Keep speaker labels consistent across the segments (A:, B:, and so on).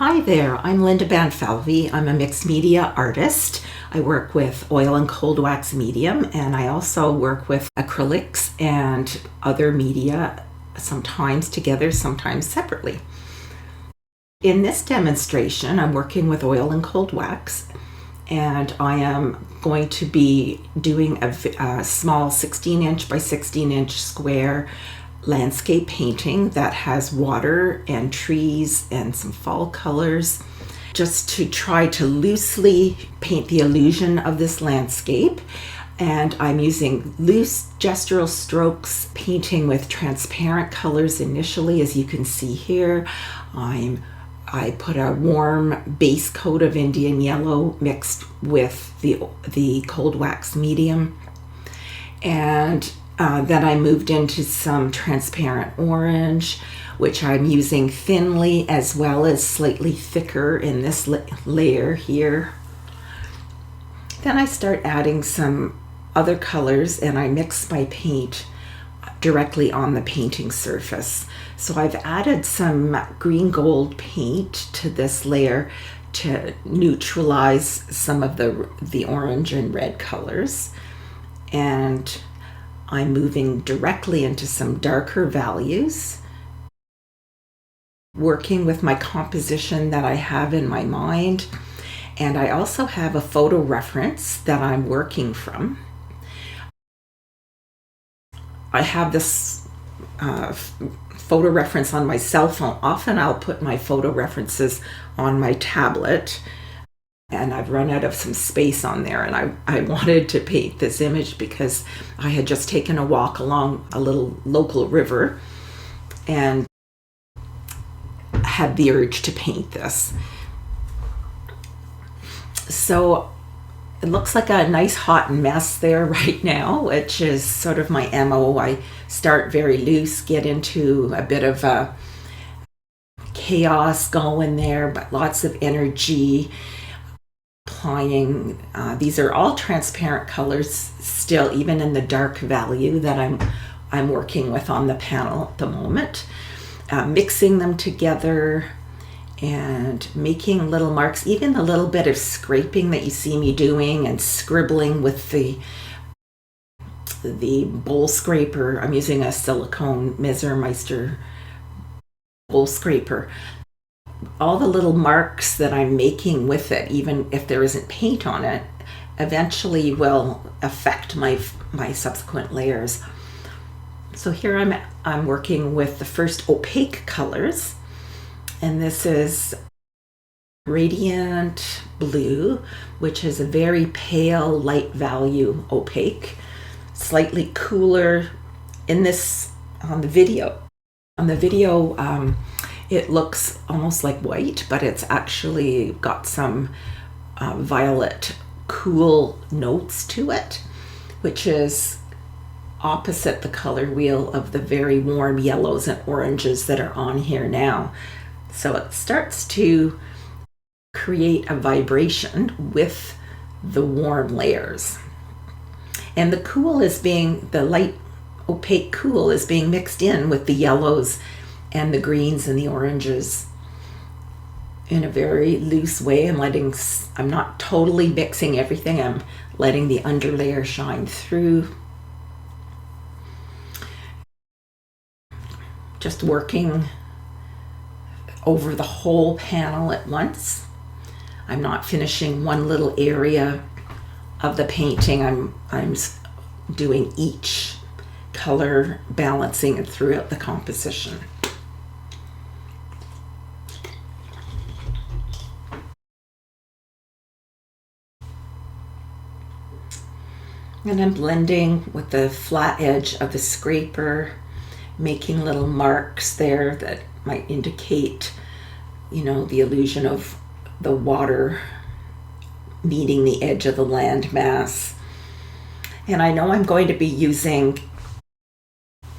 A: Hi there, I'm Linda Banfalvi. I'm a mixed media artist. I work with oil and cold wax medium, and I also work with acrylics and other media, sometimes together, sometimes separately. In this demonstration, I'm working with oil and cold wax, and I am going to be doing a small 16-inch by 16-inch square landscape painting that has water and trees and some fall colors, just to try to loosely paint the illusion of this landscape. And I'm using loose gestural strokes, painting with transparent colors initially, as you can see here. I put a warm base coat of Indian yellow mixed with the cold wax medium, and then I moved into some transparent orange, which I'm using thinly as well as slightly thicker in this layer here. Then I start adding some other colors, and I mix my paint directly on the painting surface. So I've added some green gold paint to this layer to neutralize some of the orange and red colors. And I'm moving directly into some darker values, working with my composition that I have in my mind. And I also have a photo reference that I'm working from. I have this photo reference on my cell phone. Often I'll put my photo references on my tablet, and I've run out of some space on there, and I wanted to paint this image because I had just taken a walk along a little local river and had the urge to paint this. So it looks like a nice hot mess there right now, which is sort of my MO. I start very loose, get into a bit of a chaos going there, but lots of energy. Applying, these are all transparent colors still, even in the dark value that I'm working with on the panel at the moment. Mixing them together and making little marks, even the little bit of scraping that you see me doing and scribbling with the bowl scraper. I'm using a silicone Meister bowl scraper. All the little marks that I'm making with it, even if there isn't paint on it, eventually will affect my subsequent layers. So here I'm working with the first opaque colors, and this is Radiant Blue, which is a very pale light value opaque, slightly cooler in this on the video. On the video, it looks almost like white, but it's actually got some violet cool notes to it, which is opposite the color wheel of the very warm yellows and oranges that are on here now. So it starts to create a vibration with the warm layers. And the light opaque cool is being mixed in with the yellows and the greens and the oranges in a very loose way. I'm not totally mixing everything. I'm letting the underlayer shine through. Just working over the whole panel at once. I'm not finishing one little area of the painting. I'm doing each color, balancing it throughout the composition. And I'm blending with the flat edge of the scraper, making little marks there that might indicate, the illusion of the water meeting the edge of the land mass. And I know I'm going to be using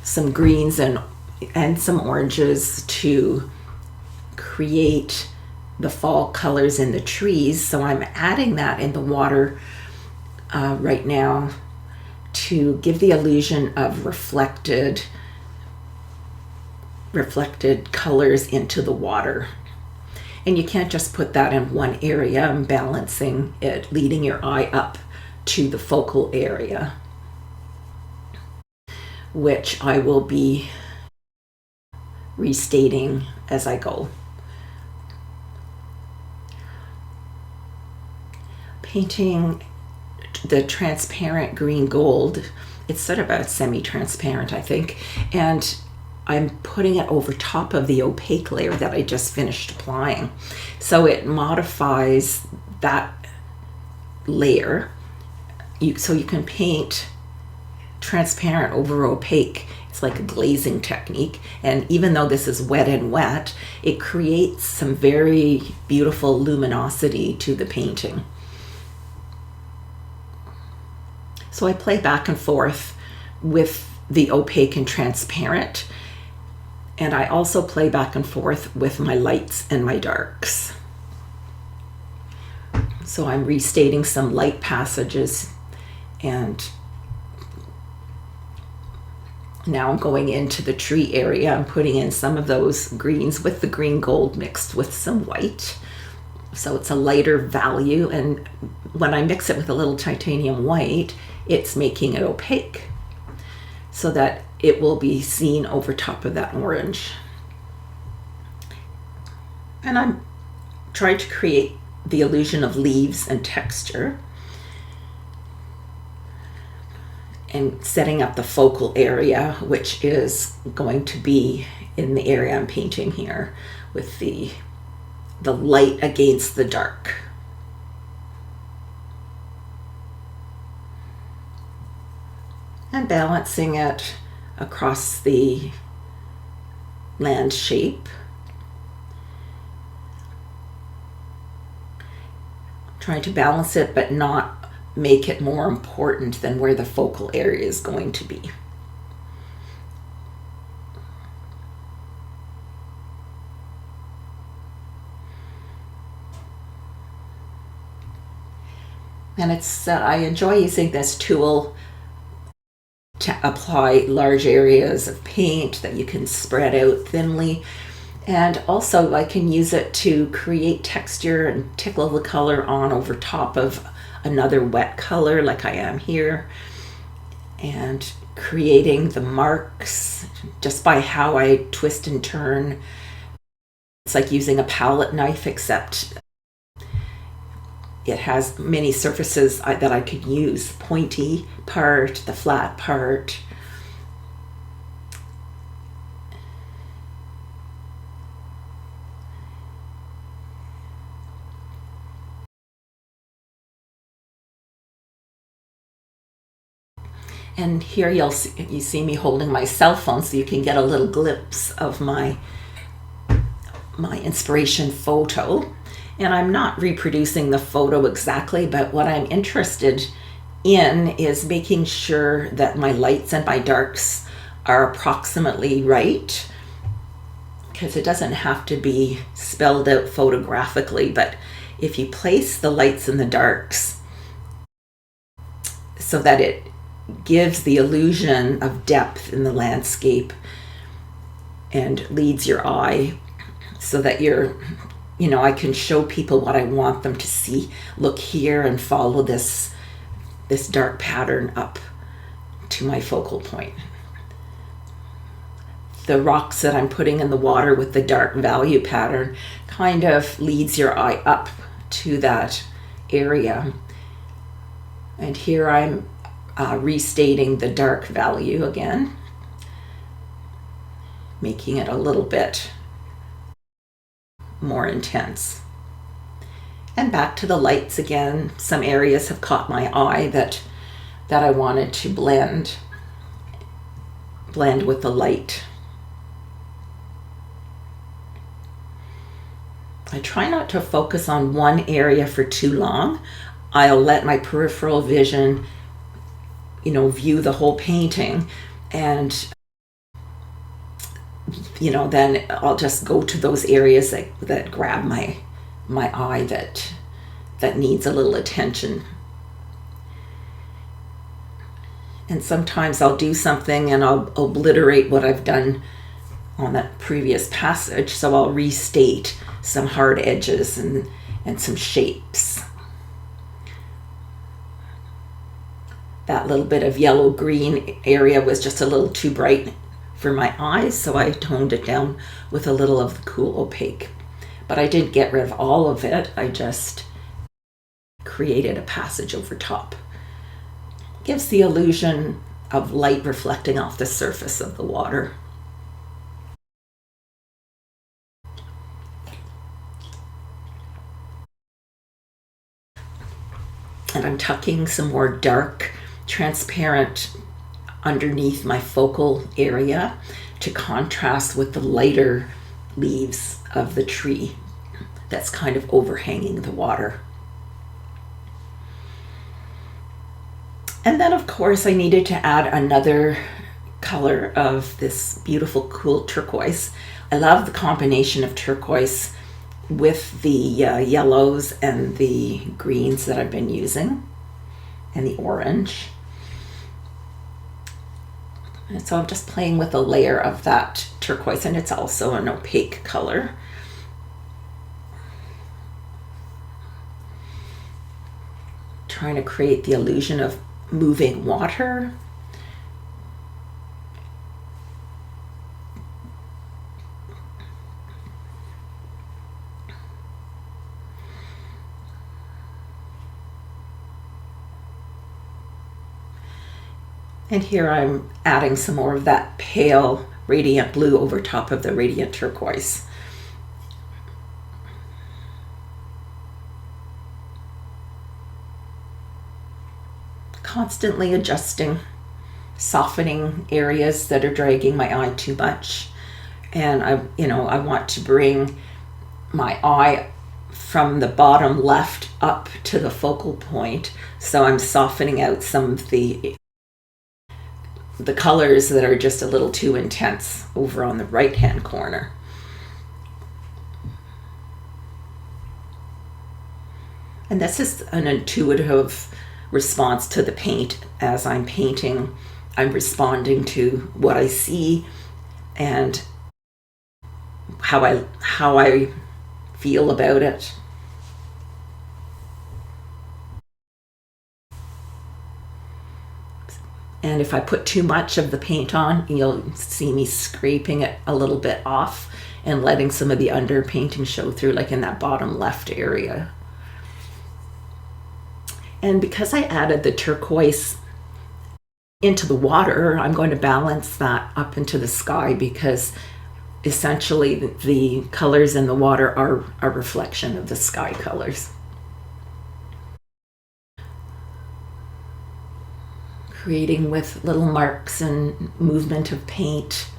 A: some greens and some oranges to create the fall colors in the trees. So I'm adding that in the water right now to give the illusion of reflected colors into the water. And you can't just put that in one area. I'm balancing it, leading your eye up to the focal area, which I will be restating as I go. Painting the transparent green gold, it's sort of a semi-transparent, I think, and I'm putting it over top of the opaque layer that I just finished applying. So it modifies that layer. So you can paint transparent over opaque. It's like a glazing technique. And even though this is wet and wet, it creates some very beautiful luminosity to the painting. So I play back and forth with the opaque and transparent. And I also play back and forth with my lights and my darks. So I'm restating some light passages, and now I'm going into the tree area. I'm putting in some of those greens with the green gold mixed with some white. So it's a lighter value, and when I mix it with a little titanium white, it's making it opaque so that it will be seen over top of that orange. And I'm trying to create the illusion of leaves and texture, and setting up the focal area, which is going to be in the area I'm painting here with the light against the dark. And balancing it across the landscape. Trying to balance it, but not make it more important than where the focal area is going to be. And I enjoy using this tool to apply large areas of paint that you can spread out thinly. And also I can use it to create texture and tickle the color on over top of another wet color like I am here, and creating the marks just by how I twist and turn. It's like using a palette knife, except it has many surfaces that I could use. Pointy part, the flat part. And here you see me holding my cell phone, so you can get a little glimpse of my inspiration photo. And I'm not reproducing the photo exactly, but what I'm interested in is making sure that my lights and my darks are approximately right, because it doesn't have to be spelled out photographically, but if you place the lights and the darks so that it gives the illusion of depth in the landscape and leads your eye, so that I can show people what I want them to see. Look here and follow this dark pattern up to my focal point. The rocks that I'm putting in the water with the dark value pattern kind of leads your eye up to that area. And here I'm restating the dark value again, making it a little bit more intense. And back to the lights again. Some areas have caught my eye that I wanted to blend with the light. I try not to focus on one area for too long. I'll let my peripheral vision, view the whole painting, and then I'll just go to those areas that grab my eye, that needs a little attention. And sometimes I'll do something and I'll obliterate what I've done on that previous passage, so I'll restate some hard edges and some shapes. That little bit of yellow-green area was just a little too bright for my eyes, so I toned it down with a little of the cool opaque. But I didn't get rid of all of it, I just created a passage over top. Gives the illusion of light reflecting off the surface of the water. And I'm tucking some more dark, transparent underneath my focal area to contrast with the lighter leaves of the tree that's kind of overhanging the water. And then, of course, I needed to add another color of this beautiful, cool turquoise. I love the combination of turquoise with the yellows and the greens that I've been using, and the orange. And so I'm just playing with a layer of that turquoise, and it's also an opaque color. Trying to create the illusion of moving water. And here I'm adding some more of that pale radiant blue over top of the radiant turquoise. Constantly adjusting, softening areas that are dragging my eye too much. And I want to bring my eye from the bottom left up to the focal point. So I'm softening out some of the colors that are just a little too intense over on the right hand corner. And this is an intuitive response to the paint. As I'm painting, I'm responding to what I see and how I feel about it. And if I put too much of the paint on, you'll see me scraping it a little bit off and letting some of the underpainting show through, like in that bottom left area. And because I added the turquoise into the water, I'm going to balance that up into the sky, because essentially the colors in the water are a reflection of the sky colors. Creating with little marks and movement of paint.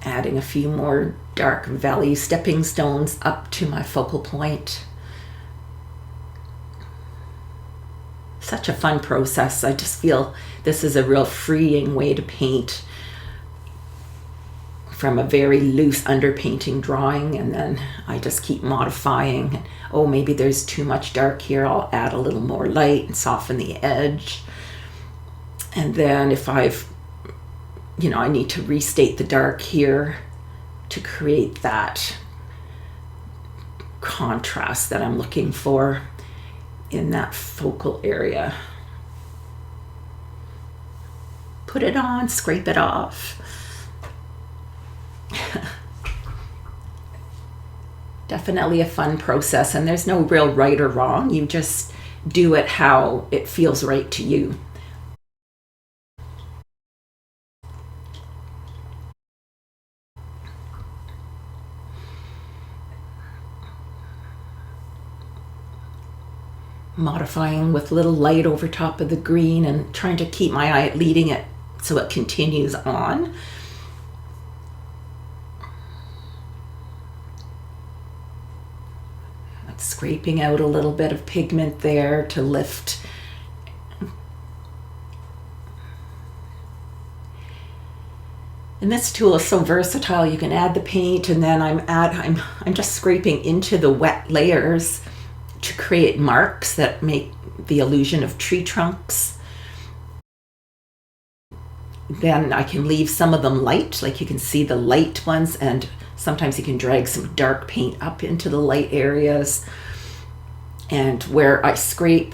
A: Adding a few more dark valley stepping stones up to my focal point. Such a fun process. I just feel this is a real freeing way to paint from a very loose underpainting drawing, and then I just keep modifying. Oh, maybe there's too much dark here, I'll add a little more light and soften the edge. And then if I need to restate the dark here to create that contrast that I'm looking for in that focal area. Put it on, scrape it off. Definitely a fun process, and there's no real right or wrong. You just do it how it feels right to you. Modifying with little light over top of the green and trying to keep my eye leading it so it continues on. Scraping out a little bit of pigment there to lift. And this tool is so versatile. You can add the paint, and then I'm just scraping into the wet layers to create marks that make the illusion of tree trunks. Then I can leave some of them light, like you can see the light ones, and sometimes you can drag some dark paint up into the light areas. And where I scrape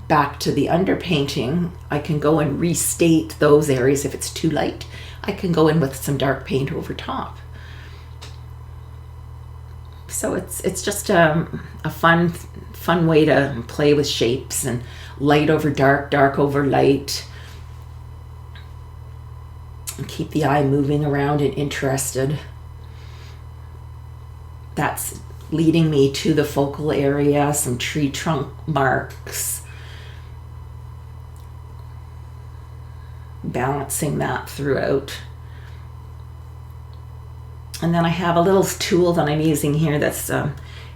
A: back to the underpainting, I can go and restate those areas. If it's too light, I can go in with some dark paint over top. So it's just a fun way to play with shapes, and light over dark, dark over light, and keep the eye moving around and interested. That's leading me to the focal area, some tree trunk marks, balancing that throughout. And then I have a little tool that I'm using here that's a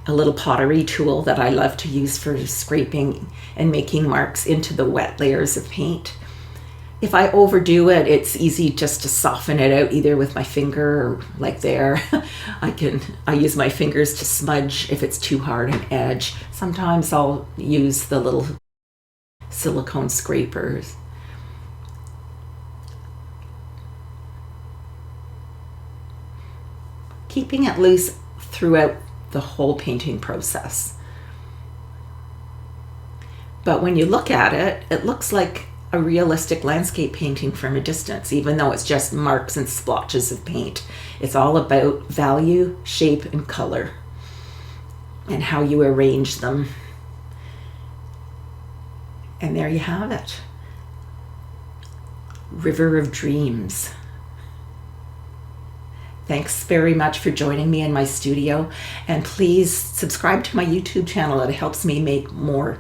A: little pottery tool that I love to use for scraping and making marks into the wet layers of paint. If I overdo it, it's easy just to soften it out, either with my finger or like there. I use my fingers to smudge if it's too hard an edge. Sometimes I'll use the little silicone scrapers. Keeping it loose throughout the whole painting process. But when you look at it, it looks like a realistic landscape painting from a distance, even though it's just marks and splotches of paint. It's all about value, shape, and color, and how you arrange them. And there you have it. River of Dreams. Thanks very much for joining me in my studio, and please subscribe to my YouTube channel. It helps me make more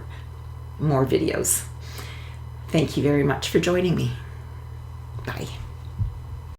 A: videos. Thank you very much for joining me. Bye.